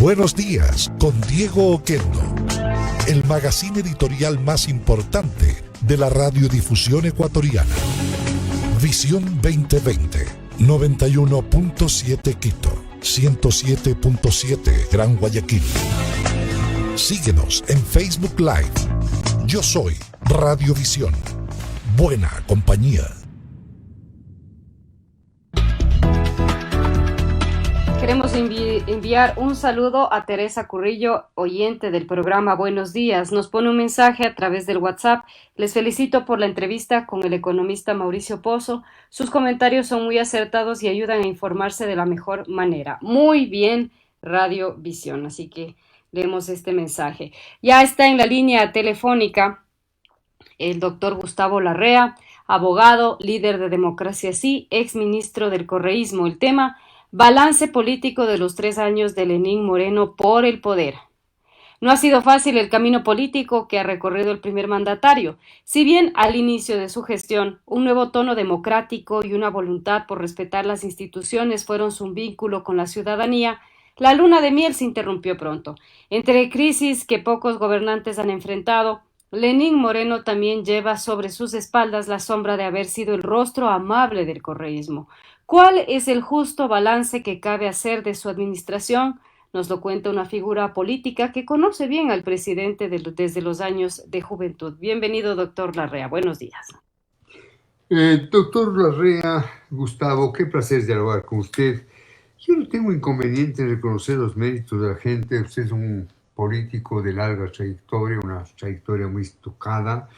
Buenos días con Diego Oquendo, el magazine editorial más importante de la radiodifusión ecuatoriana. Visión 2020, 91.7 Quito, 107.7 Gran Guayaquil. Síguenos en Facebook Live. Yo soy Radiovisión. Buena compañía. Queremos enviar un saludo a Teresa Currillo, oyente del programa Buenos Días. Nos pone un mensaje a través del WhatsApp. Les felicito por la entrevista con el economista Mauricio Pozo. Sus comentarios son muy acertados y ayudan a informarse de la mejor manera. Muy bien, Radiovisión. Así que leemos este mensaje. Ya está en la línea telefónica el doctor Gustavo Larrea, abogado, líder de Democracia Sí, ex ministro del correísmo. El tema: balance político de los 3 años de Lenín Moreno por el poder. No ha sido fácil el camino político que ha recorrido el primer mandatario. Si bien al inicio de su gestión un nuevo tono democrático y una voluntad por respetar las instituciones fueron su vínculo con la ciudadanía, la luna de miel se interrumpió pronto. Entre crisis que pocos gobernantes han enfrentado, Lenín Moreno también lleva sobre sus espaldas la sombra de haber sido el rostro amable del correísmo. ¿Cuál es el justo balance que cabe hacer de su administración? Nos lo cuenta una figura política que conoce bien al presidente desde los años de juventud. Bienvenido, doctor Larrea. Buenos días. Doctor Larrea, Gustavo, qué placer dialogar con usted. Yo no tengo inconveniente en reconocer los méritos de la gente. Usted es un político de larga trayectoria, una trayectoria muy tocada.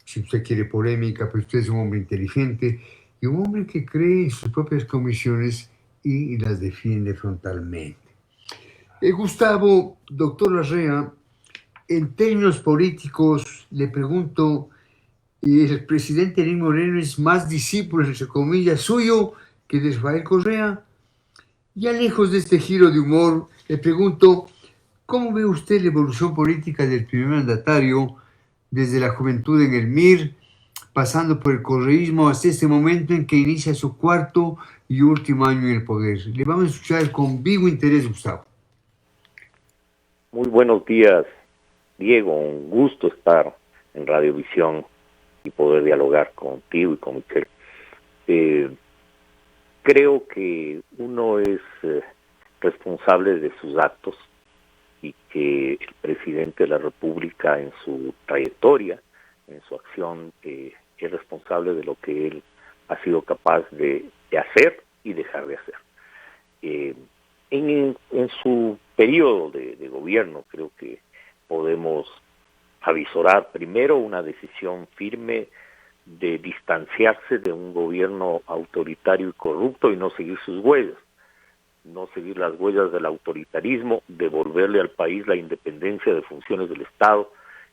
Si usted quiere polémica, pero usted es un hombre inteligente y un hombre que cree en sus propias convicciones y las defiende frontalmente. Gustavo, doctor Larrea, en términos políticos, le pregunto, ¿el presidente Lenín Moreno es más discípulo, entre comillas, suyo que de Rafael Correa? Ya lejos de este giro de humor, le pregunto, ¿cómo ve usted la evolución política del primer mandatario desde la juventud en el MIR, pasando por el correísmo hasta este momento en que inicia su 4º y último año en el poder? Le vamos a escuchar con vivo interés, Gustavo. Muy buenos días, Diego. Un gusto estar en Radiovisión y poder dialogar contigo y con Michelle. Creo que uno es responsable de sus actos y que el presidente de la República en su trayectoria, en su acción, es responsable de lo que él ha sido capaz de hacer y dejar de hacer. En su periodo de gobierno creo que podemos avisorar primero una decisión firme de distanciarse de un gobierno autoritario y corrupto y no seguir sus huellas, no seguir las huellas del autoritarismo, devolverle al país la independencia de funciones del Estado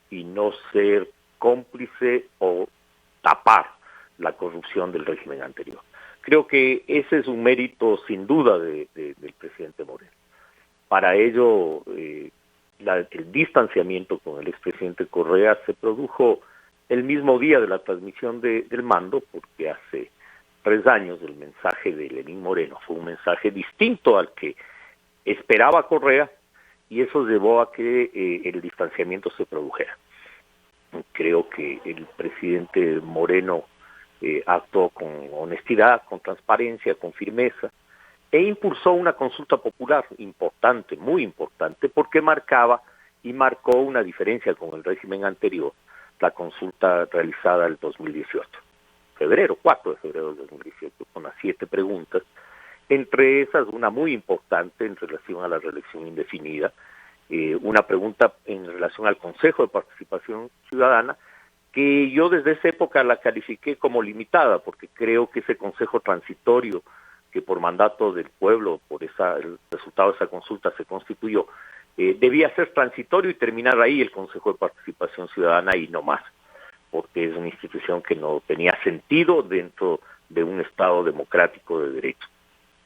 y no ser cómplice o tapar la corrupción del régimen anterior. Creo que ese es un mérito sin duda del presidente Moreno. Para ello, el distanciamiento con el expresidente Correa se produjo el mismo día de la transmisión del mando, porque hace 3 años el mensaje de Lenín Moreno fue un mensaje distinto al que esperaba Correa, y eso llevó a que el distanciamiento se produjera. Creo que el presidente Moreno actuó con honestidad, con transparencia, con firmeza, e impulsó una consulta popular importante, muy importante, porque marcó una diferencia con el régimen anterior, la consulta realizada el 2018, 4 de febrero del 2018, con las 7 preguntas, entre esas una muy importante en relación a la reelección indefinida, una pregunta en relación al Consejo de Participación Ciudadana, que yo desde esa época la califiqué como limitada, porque creo que ese consejo transitorio que por mandato del pueblo, el resultado de esa consulta se constituyó, debía ser transitorio y terminar ahí el Consejo de Participación Ciudadana y no más, porque es una institución que no tenía sentido dentro de un Estado democrático de derecho.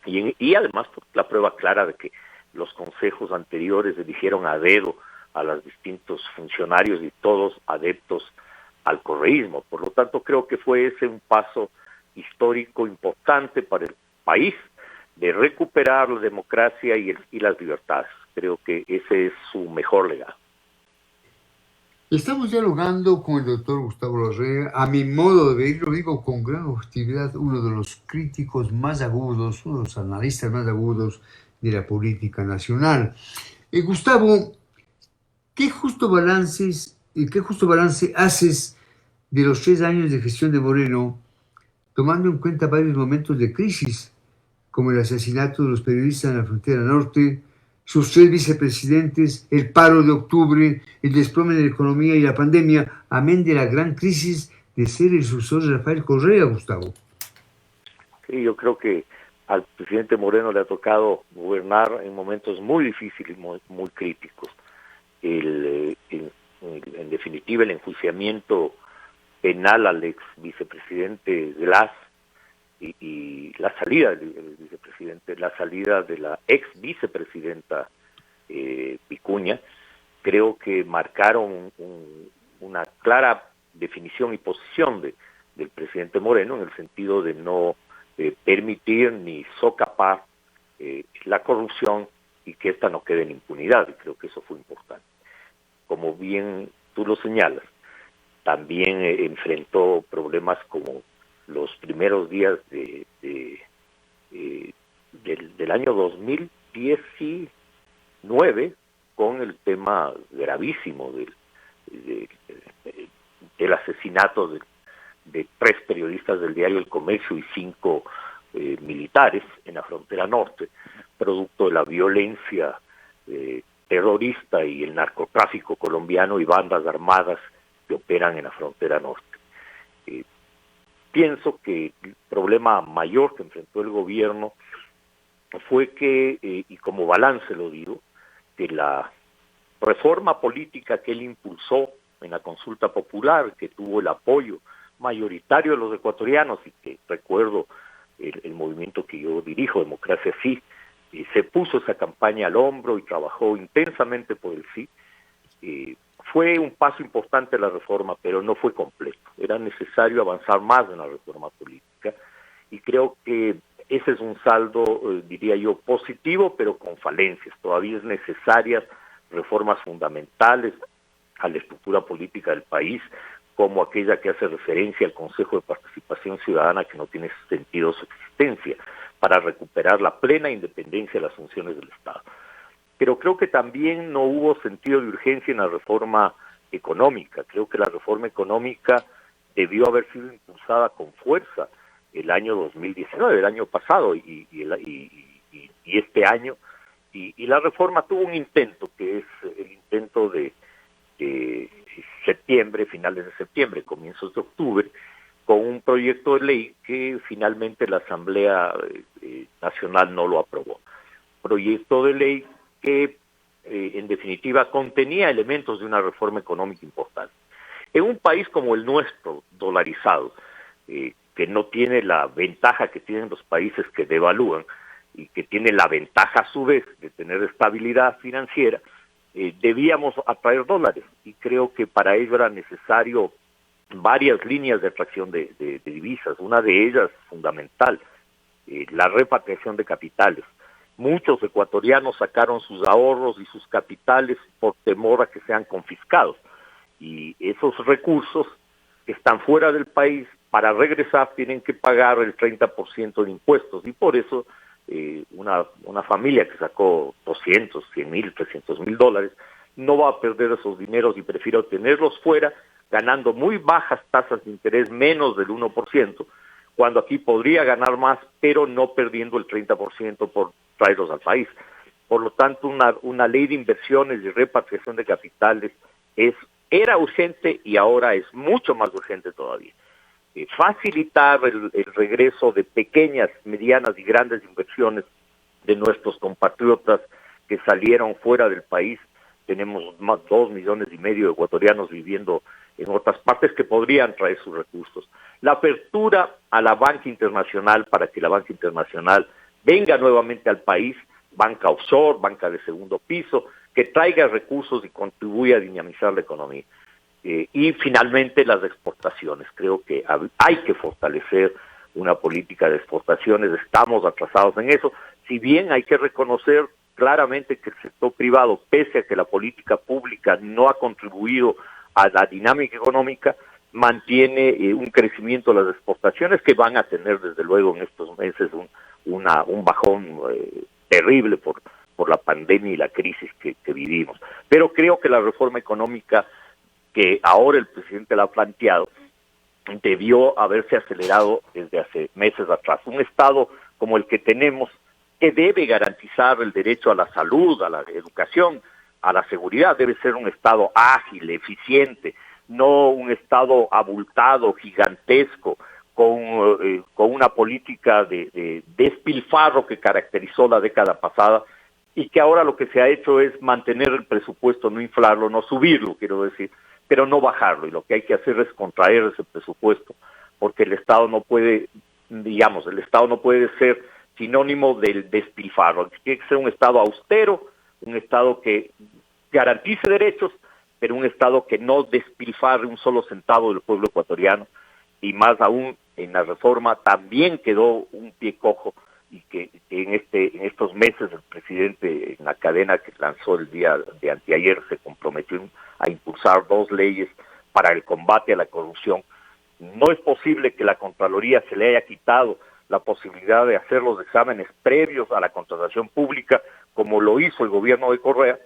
Y además la prueba clara de que los consejos anteriores eligieron a dedo a los distintos funcionarios y todos adeptos al correísmo. Por lo tanto, creo que fue ese un paso histórico importante para el país de recuperar la democracia y las libertades. Creo que ese es su mejor legado. Estamos dialogando con el doctor Gustavo Larrea, a mi modo de ver, lo digo con gran objetividad, uno de los críticos más agudos, uno de los analistas más agudos de la política nacional. Gustavo, ¿qué justo balance haces de los 3 años de gestión de Moreno, tomando en cuenta varios momentos de crisis, como el asesinato de los periodistas en la frontera norte, sus 3 vicepresidentes, el paro de octubre, el desplome de la economía y la pandemia, amén de la gran crisis de ser el sucesor de Rafael Correa, Gustavo? Sí, yo creo que al presidente Moreno le ha tocado gobernar en momentos muy difíciles y muy críticos. En definitiva, el enjuiciamiento penal al ex vicepresidente Glass y la salida del vicepresidente, la salida de la ex vicepresidenta Vicuña, creo que marcaron una clara definición y posición del presidente Moreno en el sentido de no permitir ni socapar la corrupción y que esta no quede en impunidad, y creo que eso fue importante. Como bien tú lo señalas, también enfrentó problemas como los primeros días del año 2019, con el tema gravísimo del asesinato de 3 periodistas del diario El Comercio y 5 militares en la frontera norte, producto de la violencia terrorista y el narcotráfico colombiano y bandas armadas que operan en la frontera norte. Pienso que el problema mayor que enfrentó el gobierno fue que, y como balance lo digo, que la reforma política que él impulsó en la consulta popular, que tuvo el apoyo mayoritario de los ecuatorianos, y que recuerdo el movimiento que yo dirijo, Democracia Sí, se puso esa campaña al hombro y trabajó intensamente por el sí. Fue un paso importante la reforma, pero no fue completo. Era necesario avanzar más en la reforma política, y creo que ese es un saldo, diría yo, positivo, pero con falencias. Todavía es necesarias reformas fundamentales a la estructura política del país, como aquella que hace referencia al Consejo de Participación Ciudadana, que no tiene sentido su existencia, para recuperar la plena independencia de las funciones del Estado. Pero creo que también no hubo sentido de urgencia en la reforma económica. Creo que la reforma económica debió haber sido impulsada con fuerza el año 2019, el año pasado y este año, y la reforma tuvo un intento, que es el intento de septiembre, finales de septiembre, comienzos de octubre, con un proyecto de ley que finalmente la Asamblea Nacional no lo aprobó. Proyecto de ley que en definitiva contenía elementos de una reforma económica importante. En un país como el nuestro, dolarizado, que no tiene la ventaja que tienen los países que devalúan y que tiene la ventaja a su vez de tener estabilidad financiera, debíamos atraer dólares, y creo que para ello era necesario varias líneas de atracción de divisas. Una de ellas fundamental, la repatriación de capitales. Muchos ecuatorianos sacaron sus ahorros y sus capitales por temor a que sean confiscados, y esos recursos que están fuera del país, para regresar tienen que pagar el 30% de impuestos, y por eso una familia que sacó 200, 100 mil, 300 mil dólares no va a perder esos dineros y prefiere tenerlos fuera, ganando muy bajas tasas de interés, menos del 1%, cuando aquí podría ganar más, pero no perdiendo el 30% por traerlos al país. Por lo tanto, una ley de inversiones y repatriación de capitales era urgente, y ahora es mucho más urgente todavía. Facilitar el regreso de pequeñas, medianas y grandes inversiones de nuestros compatriotas que salieron fuera del país. Tenemos más de 2,5 millones de ecuatorianos viviendo en otras partes que podrían traer sus recursos. La apertura a la banca internacional, para que la banca internacional venga nuevamente al país, banca offshore, banca de segundo piso, que traiga recursos y contribuya a dinamizar la economía. Y finalmente las exportaciones. Creo que hay que fortalecer una política de exportaciones. Estamos atrasados en eso. Si bien hay que reconocer, claramente que el sector privado, pese a que la política pública no ha contribuido a la dinámica económica, mantiene un crecimiento de las exportaciones que van a tener desde luego en estos meses un bajón terrible por la pandemia y la crisis que vivimos. Pero creo que la reforma económica que ahora el presidente la ha planteado debió haberse acelerado desde hace meses atrás. Un Estado como el que tenemos, que debe garantizar el derecho a la salud, a la educación, a la seguridad, debe ser un Estado ágil, eficiente, no un Estado abultado, gigantesco, con una política de despilfarro que caracterizó la década pasada y que ahora lo que se ha hecho es mantener el presupuesto, no inflarlo, no subirlo, quiero decir, pero no bajarlo, y lo que hay que hacer es contraer ese presupuesto, porque el Estado no puede, el Estado no puede ser sinónimo del despilfarro. Tiene que ser un Estado austero, un Estado que garantice derechos, pero un Estado que no despilfarre un solo centavo del pueblo ecuatoriano, y más aún en la reforma también quedó un pie cojo, y que en estos meses el presidente en la cadena que lanzó el día de anteayer se comprometió a impulsar 2 leyes para el combate a la corrupción. No es posible que la Contraloría se le haya quitado la posibilidad de hacer los exámenes previos a la contratación pública, como lo hizo el gobierno de Correa,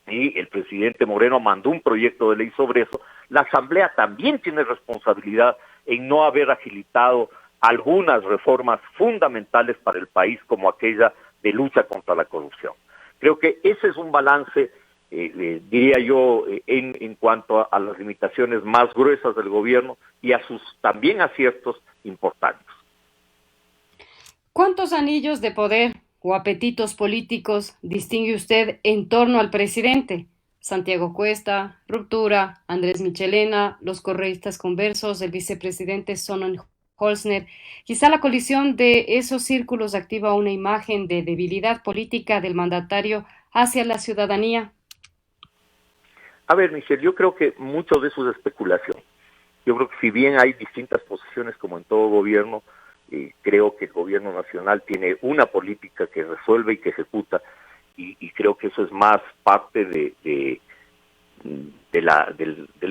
y el presidente Moreno mandó un proyecto de ley sobre eso. La Asamblea también tiene responsabilidad en no haber agilitado algunas reformas fundamentales para el país, como aquella de lucha contra la corrupción. Creo que ese es un balance, diría yo, en cuanto a las limitaciones más gruesas del gobierno y a sus también aciertos importantes. ¿Cuántos anillos de poder o apetitos políticos distingue usted en torno al presidente? Santiago Cuesta, Ruptura, Andrés Michelena, los correístas conversos, el vicepresidente Sonnen Holzner. Quizá la colisión de esos círculos activa una imagen de debilidad política del mandatario hacia la ciudadanía. A ver, Michelle, yo creo que mucho de eso es especulación. Yo creo que si bien hay distintas posiciones como en todo gobierno, creo que el gobierno nacional tiene una política que resuelve y que ejecuta, y creo que eso es más parte del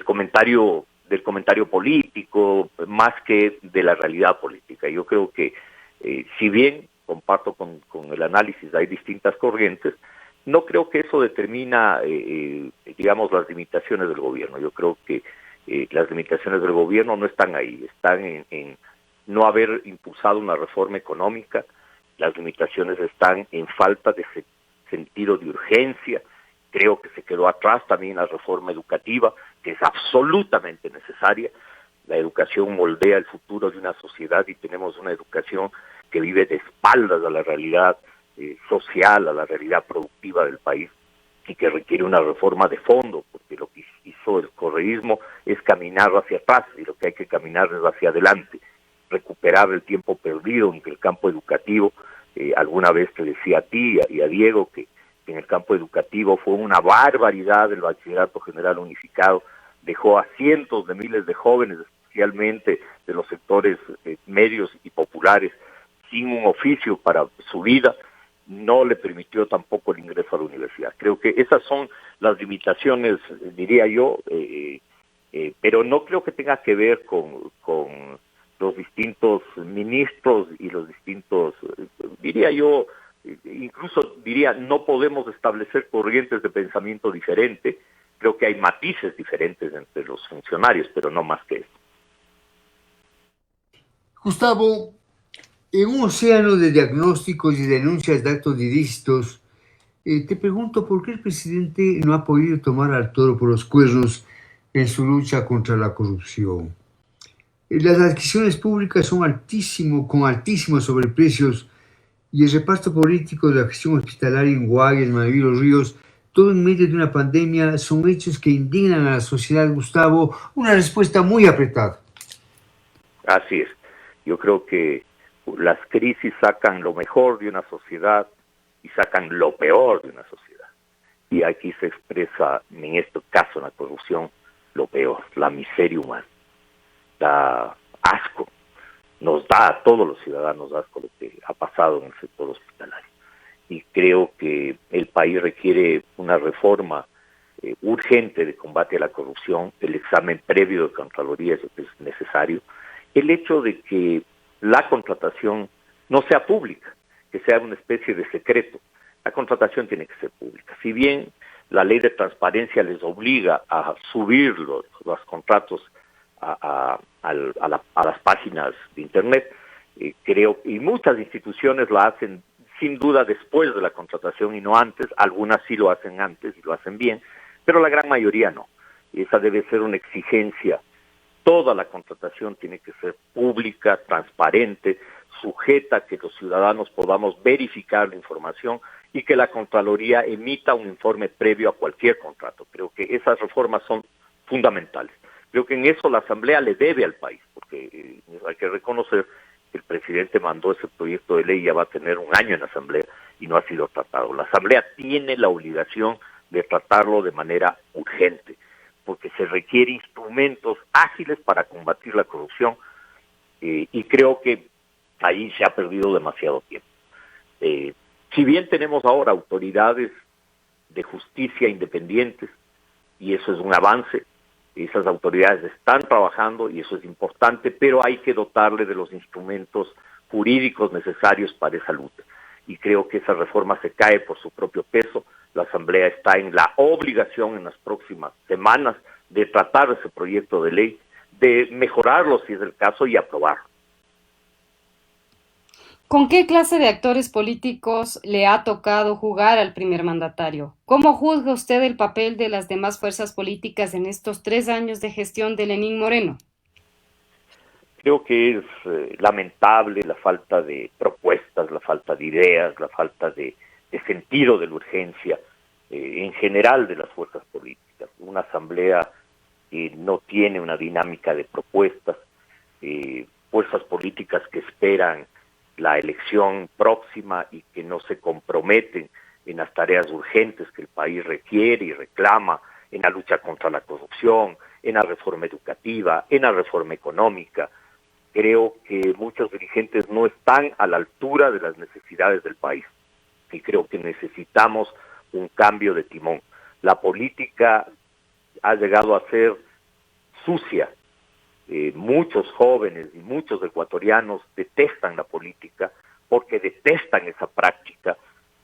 comentario político, más que de la realidad política. Yo creo que si bien comparto con el análisis, hay distintas corrientes, no creo que eso determina, las limitaciones del gobierno. Yo creo que las limitaciones del gobierno no están ahí, están en no haber impulsado una reforma económica. Las limitaciones están en falta de sentido de urgencia. Creo que se quedó atrás también la reforma educativa, que es absolutamente necesaria. La educación moldea el futuro de una sociedad y tenemos una educación que vive de espaldas a la realidad social, a la realidad productiva del país, y que requiere una reforma de fondo, porque lo que hizo el correísmo es caminar hacia atrás y lo que hay que caminar es hacia adelante, recuperar el tiempo perdido en el campo educativo. Alguna vez te decía a ti y a Diego que en el campo educativo fue una barbaridad el bachillerato general unificado, dejó a cientos de miles de jóvenes, especialmente de los sectores medios y populares, sin un oficio para su vida. No le permitió tampoco el ingreso a la universidad. Creo que esas son las limitaciones, diría yo, pero no creo que tenga que ver con los distintos ministros y los distintos, diría yo, incluso diría, no podemos establecer corrientes de pensamiento diferente. Creo que hay matices diferentes entre los funcionarios, pero no más que eso. Gustavo, en un océano de diagnósticos y denuncias de actos ilícitos, te pregunto por qué el presidente no ha podido tomar al toro por los cuernos en su lucha contra la corrupción. Las adquisiciones públicas son con altísimos sobreprecios, y el reparto político de la gestión hospitalaria en Guaya, en Manaví, Los Ríos, todo en medio de una pandemia, son hechos que indignan a la sociedad, Gustavo. Una respuesta muy apretada. Así es. Yo creo que las crisis sacan lo mejor de una sociedad y sacan lo peor de una sociedad. Y aquí se expresa, en este caso, en la corrupción, lo peor, la miseria humana. Da asco. Nos da a todos los ciudadanos asco lo que ha pasado en el sector hospitalario. y creo que el país requiere una reforma urgente de combate a la corrupción. El examen previo de Contraloría es necesario. El hecho de que la contratación no sea pública, que sea una especie de secreto. La contratación tiene que ser pública. Si bien la ley de transparencia les obliga a subir los contratos a las páginas de Internet, creo, y muchas instituciones la hacen sin duda después de la contratación y no antes. Algunas sí lo hacen antes y lo hacen bien, pero la gran mayoría no. Y esa debe ser una exigencia. Toda la contratación tiene que ser pública, transparente, sujeta a que los ciudadanos podamos verificar la información y que la Contraloría emita un informe previo a cualquier contrato. Creo que esas reformas son fundamentales. Creo que en eso la Asamblea le debe al país, porque hay que reconocer que el presidente mandó ese proyecto de ley, ya va a tener un año en la Asamblea y no ha sido tratado. La Asamblea tiene la obligación de tratarlo de manera urgente, porque se requiere instrumentos ágiles para combatir la corrupción, y creo que ahí se ha perdido demasiado tiempo. Si bien tenemos ahora autoridades de justicia independientes, y eso es un avance, esas autoridades están trabajando y eso es importante, pero hay que dotarle de los instrumentos jurídicos necesarios para esa lucha. Y creo que esa reforma se cae por su propio peso. La Asamblea está en la obligación en las próximas semanas de tratar ese proyecto de ley, de mejorarlo si es el caso y aprobarlo. ¿Con qué clase de actores políticos le ha tocado jugar al primer mandatario? ¿Cómo juzga usted el papel de las demás fuerzas políticas en estos 3 años de gestión de Lenín Moreno? Creo que es lamentable la falta de propuestas, la falta de ideas, la falta de sentido de la urgencia en general de las fuerzas políticas. Una asamblea que no tiene una dinámica de propuestas, fuerzas políticas que esperan la elección próxima y que no se comprometen en las tareas urgentes que el país requiere y reclama, en la lucha contra la corrupción, en la reforma educativa, en la reforma económica. Creo que muchos dirigentes no están a la altura de las necesidades del país y creo que necesitamos un cambio de timón. La política ha llegado a ser sucia. Muchos jóvenes y muchos ecuatorianos detestan la política porque detestan esa práctica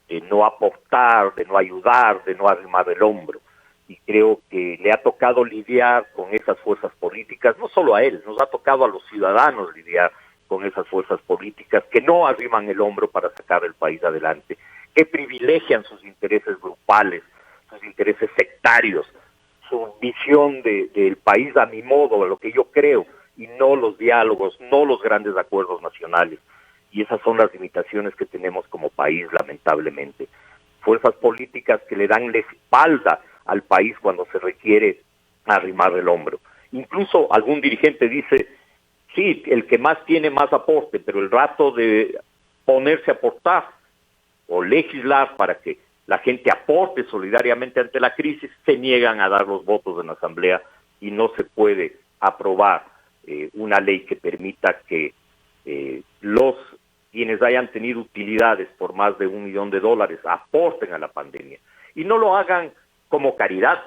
de no aportar, de no ayudar, de no arrimar el hombro. Y creo que le ha tocado lidiar con esas fuerzas políticas, no solo a él, nos ha tocado a los ciudadanos lidiar con esas fuerzas políticas que no arriman el hombro para sacar el país adelante, que privilegian sus intereses grupales, sus intereses sectarios, su visión del país a mi modo, a lo que yo creo, y no los diálogos, no los grandes acuerdos nacionales. Y esas son las limitaciones que tenemos como país, lamentablemente. Fuerzas políticas que le dan la espalda al país cuando se requiere arrimar el hombro. Incluso algún dirigente dice, sí, el que más tiene más aporte, pero el rato de ponerse a aportar o legislar para que la gente aporte solidariamente ante la crisis, se niegan a dar los votos en la Asamblea y no se puede aprobar una ley que permita que quienes hayan tenido utilidades por más de $1 millón aporten a la pandemia. Y no lo hagan como caridad.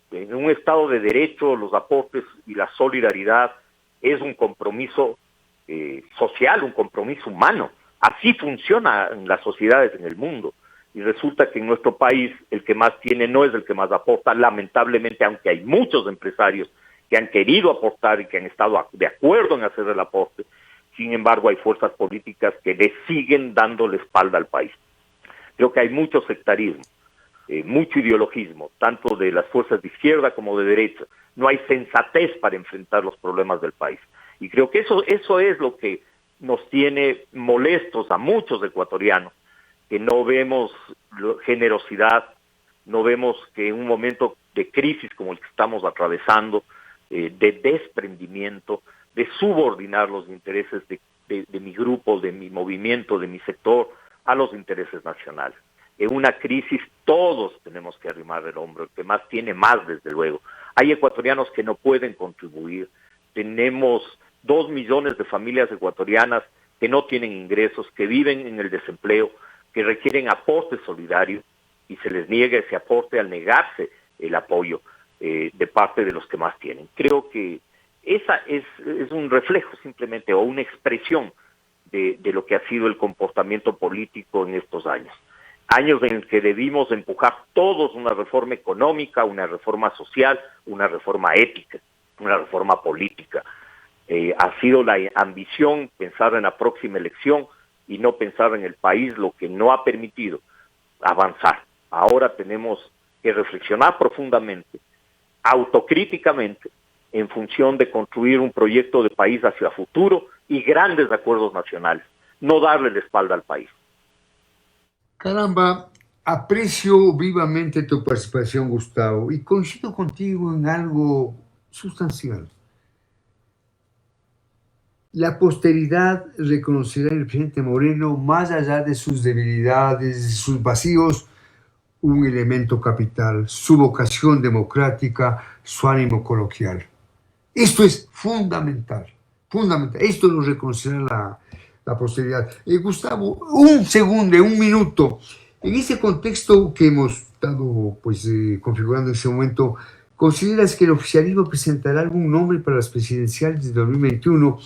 En un Estado de Derecho, los aportes y la solidaridad es un compromiso social, un compromiso humano. Así funcionan las sociedades en el mundo. Y resulta que en nuestro país el que más tiene no es el que más aporta, lamentablemente, aunque hay muchos empresarios que han querido aportar y que han estado de acuerdo en hacer el aporte. Sin embargo, hay fuerzas políticas que le siguen dando la espalda al país. Creo que hay mucho sectarismo, mucho ideologismo, tanto de las fuerzas de izquierda como de derecha. No hay sensatez para enfrentar los problemas del país. Y creo que eso es lo que nos tiene molestos a muchos ecuatorianos, que no vemos generosidad, no vemos que en un momento de crisis como el que estamos atravesando, de desprendimiento, de subordinar los intereses de mi grupo, de mi movimiento, de mi sector, a los intereses nacionales. En una crisis todos tenemos que arrimar el hombro, el que más tiene más, desde luego. Hay ecuatorianos que no pueden contribuir, tenemos 2 millones de familias ecuatorianas que no tienen ingresos, que viven en el desempleo, que requieren aporte solidario y se les niega ese aporte al negarse el apoyo de parte de los que más tienen. Creo que esa es un reflejo simplemente o una expresión de lo que ha sido el comportamiento político en estos años. Años en que debimos empujar todos una reforma económica, una reforma social, una reforma ética, una reforma política. Ha sido la ambición pensar en la próxima elección y no pensar en el país, lo que no ha permitido avanzar. Ahora tenemos que reflexionar profundamente, autocríticamente, en función de construir un proyecto de país hacia el futuro y grandes acuerdos nacionales, no darle la espalda al país. Caramba, aprecio vivamente tu participación, Gustavo, y coincido contigo en algo sustancial. La posteridad reconocerá en el presidente Moreno, más allá de sus debilidades, de sus vacíos, un elemento capital, su vocación democrática, su ánimo coloquial. Esto es fundamental, fundamental. Esto lo reconocerá la posteridad. Gustavo, un segundo, un minuto. En ese contexto que hemos estado configurando en ese momento, ¿consideras que el oficialismo presentará algún nombre para las presidenciales de 2021?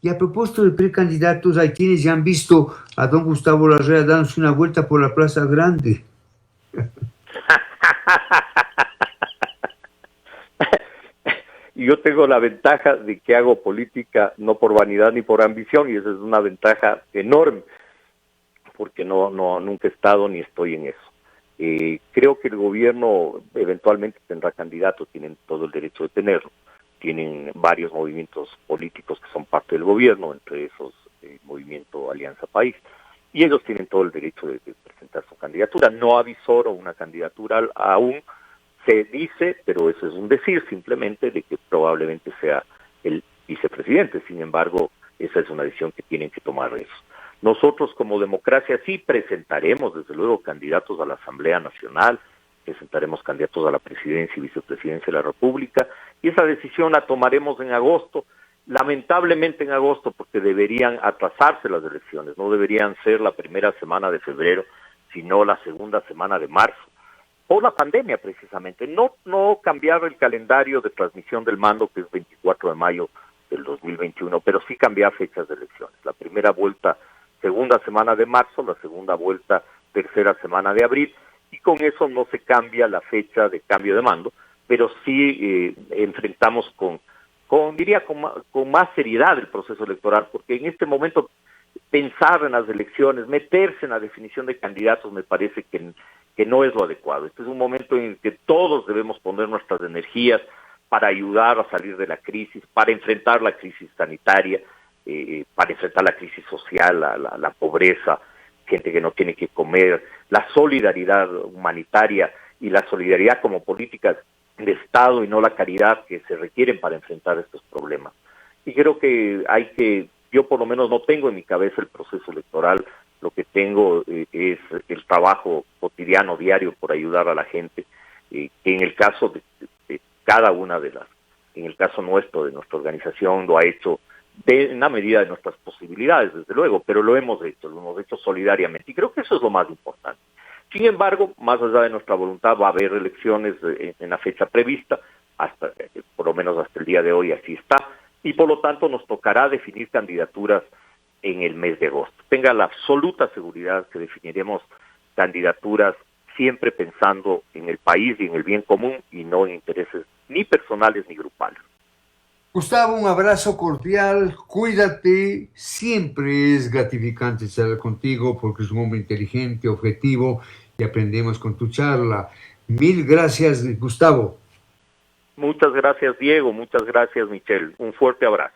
Y a propósito de precandidatos, hay quienes ya han visto a don Gustavo Larrea dándose una vuelta por la Plaza Grande. Yo tengo la ventaja de que hago política no por vanidad ni por ambición, y esa es una ventaja enorme, porque nunca he estado ni estoy en eso. Creo que el gobierno eventualmente tendrá candidatos, tienen todo el derecho de tenerlo. Tienen varios movimientos políticos que son parte del gobierno, entre esos el movimiento Alianza País, y ellos tienen todo el derecho de presentar su candidatura. No avisoro una candidatura aún, se dice, pero eso es un decir simplemente, de que probablemente sea el vicepresidente. Sin embargo, esa es una decisión que tienen que tomar ellos. Nosotros como democracia sí presentaremos desde luego candidatos a la Asamblea Nacional, presentaremos candidatos a la presidencia y vicepresidencia de la República, y esa decisión la tomaremos en agosto, lamentablemente en agosto, porque deberían atrasarse las elecciones, no deberían ser la primera semana de febrero, sino la segunda semana de marzo, por la pandemia precisamente. No cambiar el calendario de transmisión del mando, que es 24 de mayo del 2021, pero sí cambiar fechas de elecciones. La primera vuelta, segunda semana de marzo, la segunda vuelta, tercera semana de abril, y con eso no se cambia la fecha de cambio de mando, pero sí enfrentamos con más seriedad el proceso electoral, porque en este momento pensar en las elecciones, meterse en la definición de candidatos, me parece que no es lo adecuado. Este es un momento en el que todos debemos poner nuestras energías para ayudar a salir de la crisis, para enfrentar la crisis sanitaria, para enfrentar la crisis social, la pobreza, gente que no tiene que comer, la solidaridad humanitaria y la solidaridad como políticas de Estado y no la caridad que se requieren para enfrentar estos problemas. Y creo que yo por lo menos no tengo en mi cabeza el proceso electoral, lo que tengo es el trabajo cotidiano, diario, por ayudar a la gente, que en el caso de cada una en el caso nuestro, de nuestra organización, lo ha hecho en la medida de nuestras posibilidades, desde luego, pero lo hemos hecho solidariamente, y creo que eso es lo más importante. Sin embargo, más allá de nuestra voluntad, va a haber elecciones en la fecha prevista, por lo menos hasta el día de hoy así está, y por lo tanto nos tocará definir candidaturas en el mes de agosto. Tenga la absoluta seguridad que definiremos candidaturas siempre pensando en el país y en el bien común, y no en intereses ni personales ni grupales. Gustavo, un abrazo cordial, cuídate, siempre es gratificante estar contigo porque es un hombre inteligente, objetivo, y aprendemos con tu charla. Mil gracias, Gustavo. Muchas gracias, Diego, muchas gracias, Michelle. Un fuerte abrazo.